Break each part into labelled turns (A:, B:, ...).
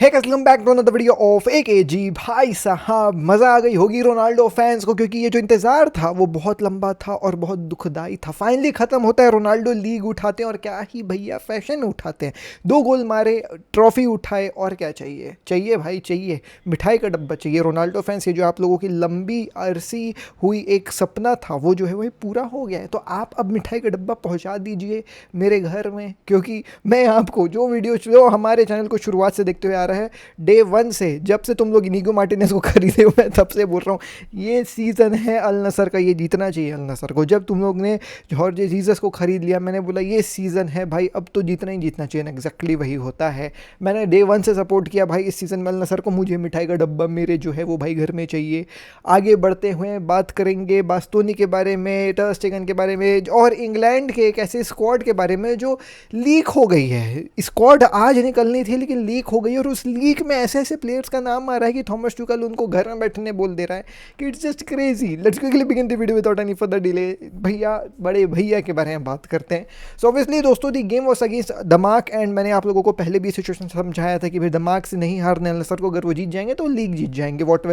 A: है welcome back to another video of AKG। भाई साहब मज़ा आ गई होगी रोनाल्डो फैंस को, क्योंकि ये जो इंतज़ार था वो बहुत लंबा था और बहुत दुखदाई था। फाइनली ख़त्म होता है, रोनाल्डो लीग उठाते हैं और क्या ही भैया फैशन में उठाते हैं। 2 गोल मारे, ट्रॉफी उठाए, और क्या चाहिए? चाहिए भाई, चाहिए मिठाई का डब्बा चाहिए। रोनाल्डो फैंस, ये जो आप लोगों की लंबी अरसी हुई एक सपना था वो जो है वही पूरा हो गया है। तो आप अब मिठाई का डब्बा पहुँचा दीजिए मेरे घर में, क्योंकि मैं आपको जो हमारे चैनल को शुरुआत से देखते हुए आ रहा है, डे 1 से, जब से तुम लोग इनिगो मार्टिनेज को खरीदे हुए हैं तब से बोल रहा हूँ ये सीज़न है अल नसर का, ये जीतना चाहिए अल नसर को। जब तुम लोग ने जॉर्ज जीसस को खरीद लिया, मैंने बोला ये सीज़न है भाई, अब तो जीतना ही जीतना चाहिए। एग्जैक्टली वही होता है। मैंने डे 1 से सपोर्ट किया भाई इस सीज़न में अल नसर को। मुझे मिठाई का डब्बा मेरे जो है वो भाई घर में चाहिए। आगे बढ़ते हुए बात करेंगे बास्तोनी के बारे में, टर स्टेगन के बारे में, और इंग्लैंड के एक ऐसे स्क्वाड के बारे में जो लीक हो गई है। स्क्वाड आज निकलनी थी लेकिन लीक हो गई, और उस लीक में ऐसे ऐसे प्लेयर्स का नाम आ रहा है कि थॉमस टुकल उनको घर में बैठने बोल दे रहा है कि it's just crazy. Let's quickly begin the video without any further delay. भैया, बड़े भैया के बारे में बात करते हैं। सो ऑब्वियसली दोस्तों, दी गेम वाज अगेंस्ट दमाक, एंड मैंने आप लोगों को पहले भी सिचुएशन समझाया था कि भाई दमाक से नहीं हारने अल नसर को। अगर वो जीत जाएंगे तो लीग जीत जाएंगे। What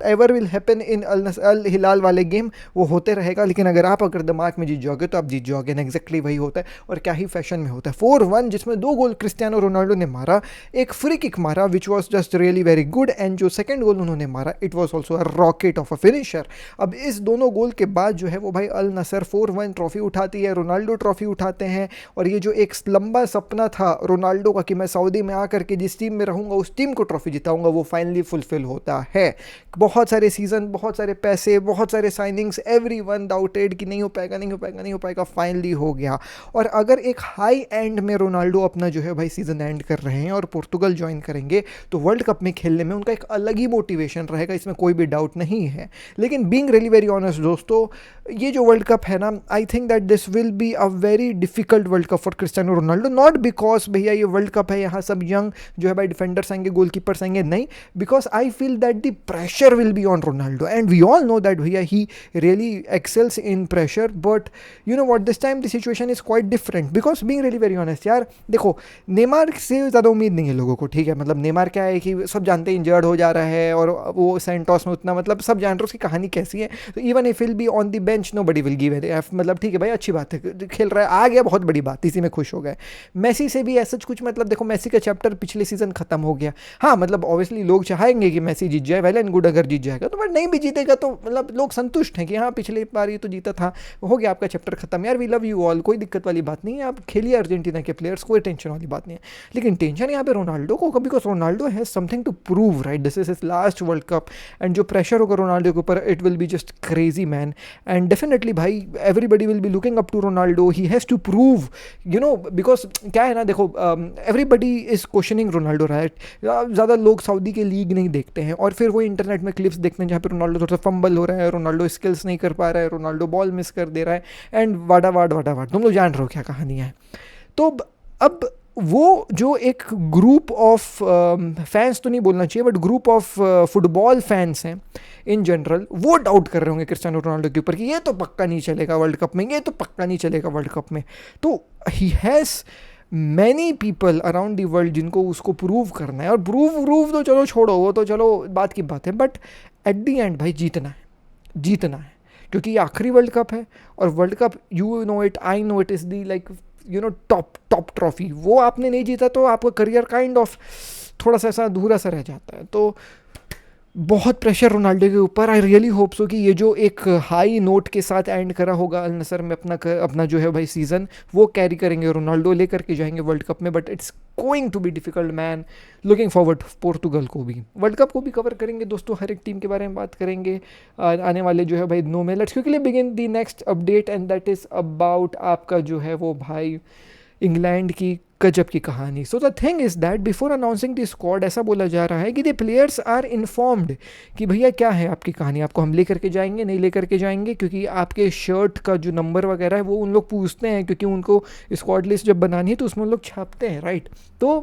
A: ever will happen in Al Hilal वाले गेम वो होते रहेगा, लेकिन अगर दमाक में जीत जाओगे तो आप जीत जाओगे। एग्जैक्टली वही होता है, और क्या ही फैशन में होता है। 4-1 जिसमें 2 गोल क्रिस्टियानो रोनाल्डो ने मारा, एक फ्री किक मारा which was just really very good, and जो सेकंड गोल उन्होंने मारा it was also a rocket of a finisher. अब इस दोनों गोल के बाद जो है वो भाई अल नसर 4-1 ट्रॉफी उठाती है, रोनाल्डो ट्रॉफी उठाते हैं। और ये जो एक लंबा सपना था रोनाल्डो का कि मैं सऊदी में आकर के जिस टीम में रहूंगा उस टीम को ट्रॉफी जिताऊंगा, वो फाइनली फुलफिल होता है। बहुत सारे सीजन, बहुत सारे पैसे, बहुत सारे साइनिंग्स, एवरीवन डाउटेड कि नहीं हो पाएगा, नहीं हो पाएगा, नहीं हो पाएगा, फाइनली हो गया। और अगर एक हाई एंड में रोनाल्डो अपना जो है भाई सीजन एंड कर रहे हैं और पुर्तगाल ज्वाइन करेंगे, तो वर्ल्ड कप में खेलने में उनका एक अलग ही मोटिवेशन रहेगा, इसमें कोई भी डाउट नहीं है। लेकिन बीइंग रियली वेरी ऑनेस्ट दोस्तों, ये जो वर्ल्ड कप है ना, I think that this will be a very difficult world cup for Cristiano Ronaldo. Not because भैया ये वर्ल्ड कप है, यहाँ सब यंग जो है भाई डिफेंडर्स आएंगे, गोलकीपर्स आएंगे, नहीं, because I feel that the pressure will be on Ronaldo, and we all know that भैया he really excels in pressure. But you know what, this time the situation is quite different, because being really very honest यार, देखो Neymar से ज़्यादा उम्मीद नहीं है लोगों को, ठीक है। मतलब नेमार क्या है कि सब जानते हैं इंजर्ड हो जा रहा है, और वो सेंटोस में उतना, मतलब सब जान रहे हैं उसकी कहानी कैसी है। तो even if will be on the bench nobody will give it F, मतलब ठीक है भाई, अच्छी बात है, खेल रहा है, आ गया, बहुत बड़ी बात, इसी में खुश हो गए। मेसी से भी ऐसा कुछ, मतलब देखो मेसी का चैप्टर पिछले सीजन खत्म हो गया। हाँ मतलब ऑब्वियसली लोग चाहेंगे कि मेसी जीत जाए, वेल एंड गुड, अगर जीत जाएगा तो, बट नहीं भी जीतेगा तो मतलब लोग संतुष्ट हैं कि हाँ पिछले बार ये तो जीता था, हो गया आपका चैप्टर खत्म यार, वी लव यू ऑल, कोई दिक्कत वाली बात नहीं है, आप खेलिए अर्जेंटीना के प्लेयर्स, कोई टेंशन वाली बात नहीं है। लेकिन टेंशन यहाँ पे रोनाल्डो को, because Ronaldo has something to prove, right, this is his last world cup, and जो प्रेशर होगा रोनाल्डो के ऊपर, it will be just crazy man. And definitely भाई everybody will be looking up to Ronaldo, he has to prove, you know, because क्या है ना, देखो everybody is questioning Ronaldo, right. ज़्यादा लोग सऊदी के लीग नहीं देखते हैं, और फिर वो इंटरनेट में क्लिप्स देखते हैं जहाँ पे रोनाल्डो थोड़ा सा फंबल हो रहा है, रोनाल्डो स्किल्स नहीं कर पा रहा है, रोनाल्डो बॉल मिस कर दे रहा है, एंड वाडा तुम लोग जान रहे हो क्या कहानी है। तो अब वो जो एक ग्रुप ऑफ फैंस तो नहीं बोलना चाहिए, but group of football fans हैं इन जनरल, वो डाउट कर रहे होंगे क्रिस्टियानो रोनाल्डो के ऊपर कि ये तो पक्का नहीं चलेगा वर्ल्ड कप में, ये तो पक्का नहीं चलेगा वर्ल्ड कप में। तो he has many people around the world जिनको उसको प्रूव करना है, और प्रूव तो चलो छोड़ो, वो तो चलो बात की बात है, बट एट दी एंड भाई जीतना है, क्योंकि ये आखिरी वर्ल्ड कप है, और world cup, you know it, I know it, is the like you know top trophy. वो आपने नहीं जीता तो आपका करियर काइंड ऑफ थोड़ा सा ऐसा अधूरा सा रह जाता है। तो बहुत प्रेशर रोनाल्डो के ऊपर। आई रियली होप सो कि ये जो एक हाई नोट के साथ एंड करा होगा अल नसर में अपना जो है भाई सीज़न, वो कैरी करेंगे रोनाल्डो, लेकर के जाएंगे वर्ल्ड कप में। But it's going to be difficult man, looking forward Portugal को भी, वर्ल्ड कप को भी कवर करेंगे दोस्तों, हर एक टीम के बारे में बात करेंगे आने वाले जो है भाई 9 में। Let's quickly begin the next update, and that is about आपका जो है वो भाई इंग्लैंड की गजब की कहानी। So the thing is that before announcing the squad, ऐसा बोला जा रहा है कि द प्लेयर्स आर इन्फॉर्म्ड कि भैया क्या है आपकी कहानी, आपको हम लेकर के जाएंगे, नहीं लेकर के जाएंगे, क्योंकि आपके शर्ट का जो नंबर वगैरह है वो उन लोग पूछते हैं, क्योंकि उनको स्क्वाड लिस्ट जब बनानी है तो उसमें उन लोग छापते हैं, राइट। तो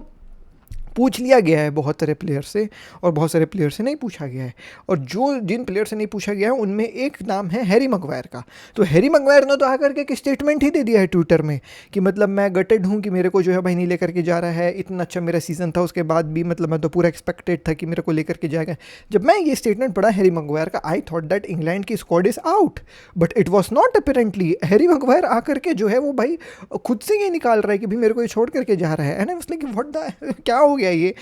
A: पूछ लिया गया है बहुत सारे प्लेयर से, और बहुत सारे प्लेयर से नहीं पूछा गया है, और जो जिन प्लेयर से नहीं पूछा गया है उनमें एक नाम है हैरी मैग्वायर का। तो हैरी मैग्वायर ने तो आकर के एक स्टेटमेंट ही दे दिया है ट्विटर में कि मतलब मैं गटेड हूँ कि मेरे को जो है भाई नहीं लेकर के जा रहा है, इतना अच्छा मेरा सीजन था उसके बाद भी मतलब मैं तो पूरा एक्सपेक्टेड था कि मेरे को लेकर के जाएगा। जब मैं ये स्टेटमेंट पढ़ा हैरी मैग्वायर का, आई थॉट दैट इंग्लैंड की squad is out, but it was not apparently. Harry Maguire आकर के जो है वो भाई खुद से ये निकाल रहा है कि भाई मेरे को ये छोड़ करके जा रहा है, and I was like what the क्या हो गया ये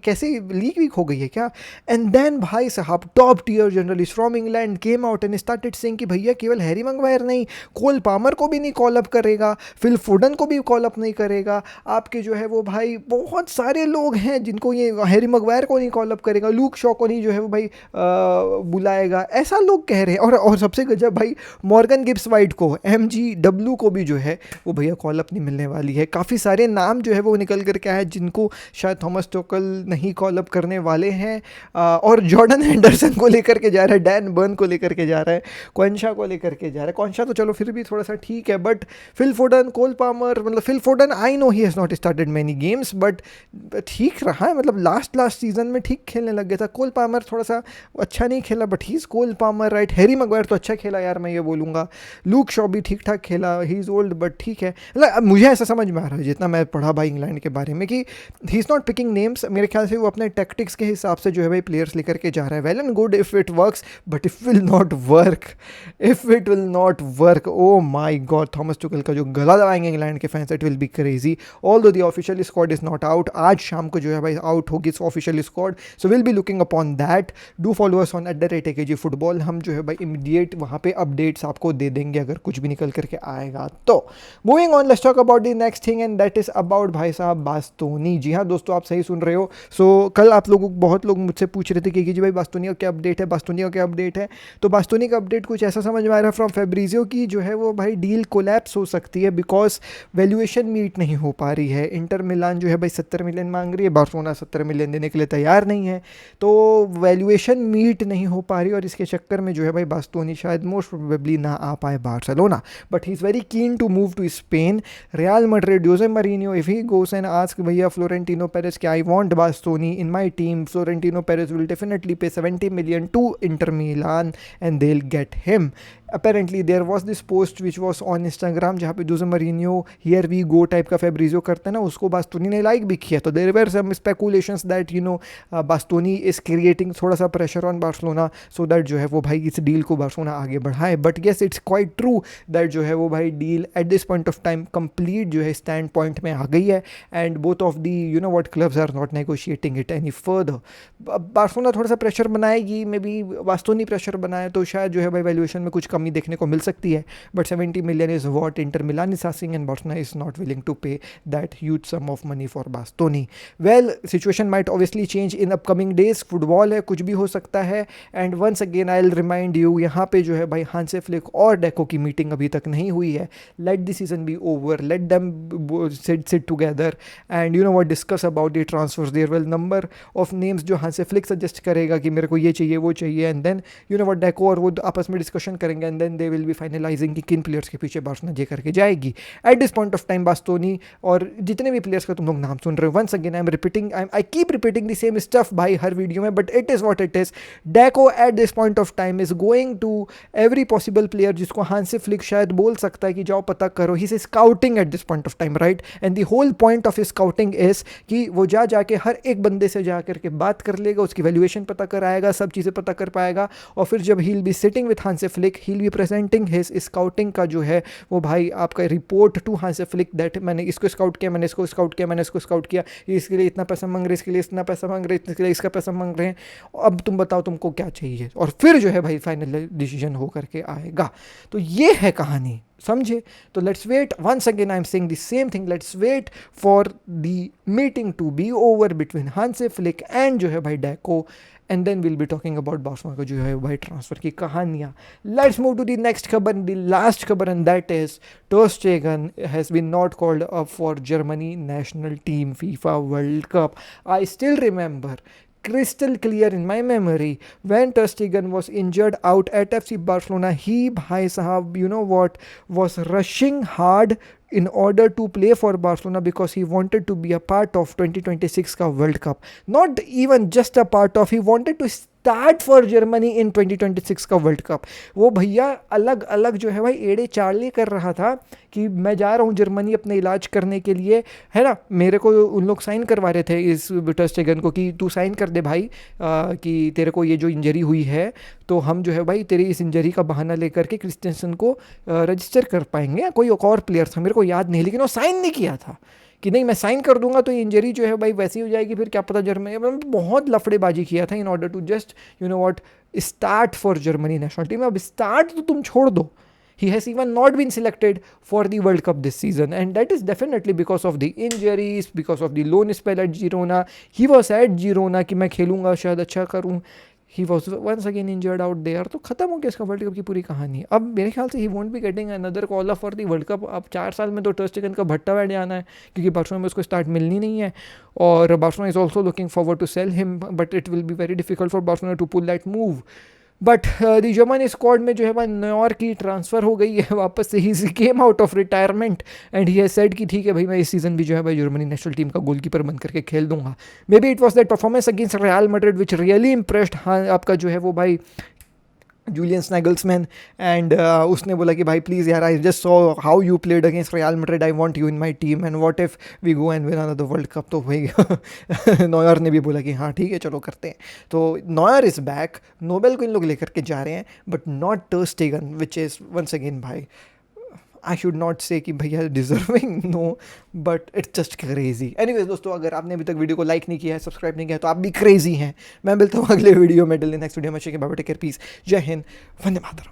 A: कैसे लीक वीक हो गई है क्या। एंड देन भाई साहब top tier journalist from England came out and started saying कि भैया केवल हैरी मैग्वायर नहीं, कोल पामर को भी नहीं कॉल अप करेगा, फिल फोडन को भी कॉल अप नहीं करेगा, आपके जो है वो भाई बहुत सारे लोग हैं जिनको ये हैरी मैग्वायर को नहीं कॉल अप करेगा, लूक शॉ को नहीं जो है वो भाई बुलाएगा, ऐसा लोग कह रहे हैं। और सबसे गजब भाई मॉर्गन गिब्स वाइट को, MGW को भी जो है वो भैया कॉल अप नहीं मिलने वाली है। काफ़ी सारे नाम जो है वो निकल कर के आए जिनको शायद थॉमस टोकल नहीं कॉल अप करने वाले हैं, और जॉर्डन हेंडरसन को लेकर के जा रहा है, डैन बर्न को लेकर के जा रहा है, क्वेंशा को लेकर के जा रहा है। क्वेंशा तो चलो फिर भी थोड़ा सा ठीक है, but Phil Foden, Cole Palmer, मतलब Phil Foden I know he has not started many games but ठीक रहा है, मतलब लास्ट सीजन में ठीक खेलने लग गया था। कोल पामर थोड़ा सा अच्छा नहीं खेला but he is Cole Palmer right. Harry Maguire तो अच्छा खेला यार, मैं ये बोलूँगा। लूक शॉ भी ठीक ठाक खेला, ही इज़ ओल्ड बट ठीक है। मतलब मुझे ऐसा समझ में आ रहा है जितना मैं पढ़ा भाई इंग्लैंड के बारे में कि he is not picking names. मेरे ख्याल से वो अपने टैक्टिक्स के हिसाब से जो है भाई प्लेयर्स लेकर के जा रहा है। Well and good if it works, but if will not work, if it will not work, oh my god, Thomas Tuchel का जो गला दबाएंगे इंग्लैंड के fans, it will be crazy. Although the official squad is not out, आज शाम को जो है भाई आउट होगी official squad, so will be looking upon that. Do follow us on @AKG football, हम जो है भाई इमीडिएट वहाँ पे अपडेट्स आपको दे देंगे अगर कुछ भी निकल करके आएगा तो। Moving on, let's talk about the next thing and that is about भाई साहब बास्तोनी। जी हाँ दोस्तों, आप सही सुन रहे हो। सो कल आप लोगों बहुत लोग मुझसे पूछ रहे थे कि जी भाई बास्तोनी का क्या अपडेट है, बास्तोनी का क्या अपडेट है। तो बास्तोनी का अपडेट कुछ ऐसा समझ में आ रहा है फ्रॉम फेब्रिजियो की जो है वो भाई डील कोलैप्स हो सकती है बिकॉज वैल्यूएशन मीट नहीं हो पा रही है। इंटर मिलान जो है भाई 70 मिलियन मांग रही है, बार्सिलोना 70 मिलियन देने के लिए तैयार नहीं है, तो वैल्यूएशन मीट नहीं हो पा रही और इसके चक्कर में जो है भाई बास्तोनी शायद मोस्ट प्रोबेबली ना आ पाए Barcelona, but he is very keen to move to Spain. Real Madrid, Jose Mourinho, if he goes and ask भैया फ्लोरेंटिनो पेरेस कि I want Bastoni in my team, Florentino Perez will definitely pay 70 million to Inter Milan and they'll get him. Apparently there was this post which was on Instagram जहाँ पे Jose Mourinho here we go type का Fabrizio करते हैं ना, उसको बास्तोनी ने like भी किया। तो there were some speculations that you know Bastoni is creating थोड़ा सा pressure on Barcelona so that जो है वो भाई इस डील को बार्सिलोना आगे बढ़ाए। But yes it's quite true that जो है वो भाई deal at this point of time complete जो है स्टैंड पॉइंट में आ गई है and both of the you know what clubs are not negotiating it any further. Barcelona थोड़ा सा प्रेशर बनाएगी, मे बी बास्तोनी प्रेशर बनाए तो शायद जो है भाई वैल्यूएशन में कुछ कमी देखने को मिल सकती है, but 70 million is what Inter Milan is asking and Barcelona is not willing to pay that huge sum of money for Bastoni. Well situation might obviously change in upcoming days, football है, कुछ भी हो सकता है। And once again I will remind you, यहाँ पे जो है भाई हांसे फ्लिक और डेको की मीटिंग अभी तक नहीं हुई है। Let the season be over, late them sit together and you know what discuss about the transfers. There will number of names जो हांसे फ्लिक सजेस्ट करेगा कि मेरे को ये चाहिए वो चाहिए, and then you know what Deco और वो आपस में डिस्कशन करेंगे and then they will be finalising कि किन प्लेयर्स के पीछे बार्सिलोना जे करके जाएगी। At this point of time Bastoni और जितने भी प्लेयर्स का तुम लोग नाम सुन रहे हो, once again I keep repeating the same stuff भाई हर वीडियो में, but it is what it is. Deco at this point of time is going to every possible player जिसको हांसे फ्लिक शायद बोल सकता है कि जाओ पता करो। He is scouting at this point of time right, and the whole point of scouting is कि वो जाके हर एक बंदे से जा करके बात कर लेगा, उसकी वैल्यूएशन पता कर आएगा, सब चीज़ें पता कर पाएगा, और फिर जब he will be sitting with Hansi Flick he will be presenting his scouting का जो है वो भाई आपका report to Hansi Flick that मैंने इसको स्काउट किया, मैंने इसको स्काउट किया, मैंने इसको स्काउट किया, इसके लिए इतना पैसा मांग रहे, इसके लिए इतना पैसा मांग रहे, इसके लिए इसका पैसा मांग रहे हैं, अब तुम बताओ तुमको क्या चाहिए, और फिर जो है भाई फाइनल डिसीजन हो करके आएगा। तो ये है कहानी, समझे। तो let's wait, once again I am saying the same thing, let's wait for the meeting to be over between Hansi Flick and जो है भाई Deco, and then will be talking about Barcelona का जो है भाई ट्रांसफर की कहानियाँ। Let's move to the next खबर, द लास्ट खबर, and that is Ter Stegen has been not called up for Germany national team FIFA world cup. I still remember crystal clear in my memory when Ter Stegen was injured out at FC Barcelona, he bhai sahab you know what was rushing hard in order to play for Barcelona because he wanted to be a part of 2026 का World Cup. Not even just a part of, he wanted to start for Germany in 2026 का World Cup. वो भैया अलग अलग जो है भाई एड़े चाले कर रहा था कि मैं जा रहा हूँ जर्मनी अपने इलाज करने के लिए, है ना. मेरे को उन लोग साइन करवा रहे थे इस ter Stegen को कि तू साइन कर दे भाई, कि तेरे को ये जो इंजरी हुई है तो हम जो है भाई तेरी इस इंजरी का बहाना लेकर के क्रिस्टेंसन को रजिस्टर कर पाएंगे. कोई एक और प्लेयर था मेरे को याद नहीं, लेकिन वो साइन नहीं किया था कि नहीं मैं साइन कर दूंगा तो ये इंजरी जो है भाई वैसी हो जाएगी, फिर क्या पता जर्मनी. बहुत लफड़ेबाजी किया था in order to just you know what start for Germany national team. अब स्टार्ट तो तुम छोड़ दो, he has even not been selected for the World Cup this season, and that is definitely because of the injuries, because of the loan spell at Girona. He was at Girona कि मैं खेलूंगा शायद अच्छा करूं. He was once again injured out there. तो खत्म हो गया इसका वर्ल्ड कप की पूरी कहानी. अब मेरे ख्याल से he won't be getting another call up for the World Cup. अब 4 साल में तो ter Stegen का भट्टा बैठ जाना है क्योंकि बार्सिलोना में उसको स्टार्ट मिलनी नहीं है. और Barcelona is also looking forward to sell him, but it will be very difficult for Barcelona to pull that move. But the German squad में जो है भाई न्यूयॉर्क की ट्रांसफ़र हो गई है वापस से. He came out of retirement and he has said कि ठीक है भाई मैं इस सीज़न भी जो है भाई जर्मनी नेशनल टीम का गोलकीपर बन करके खेल दूंगा. May be it was that performance against Real Madrid which really impressed. हाँ आपका जो है वो भाई Julian Nagelsmann, and उसने बोला कि भाई प्लीज़ यार I just saw how you played against Real Madrid, I want you in my team and what if we go and win another world cup. तो भाई नॉयर ने भी बोला कि हाँ ठीक है चलो करते हैं. तो नॉयर इज़ बैक, नोबेल को इन लोग लेकर के जा रहे हैं but not ter Stegen, which is once again भाई आई शुड नॉट से कि भैया deserving, no, but it's just crazy. Anyways दोस्तों, अगर आपने अभी तक वीडियो को लाइक नहीं किया है, सब्सक्राइब नहीं किया है, तो आप भी क्रेजी हैं. मैं मिलता हूँ अगले वीडियो में. टिल नेक्स्ट वीडियो में. Bye bye, take care, peace. जय हिंद, वंदे मातरम.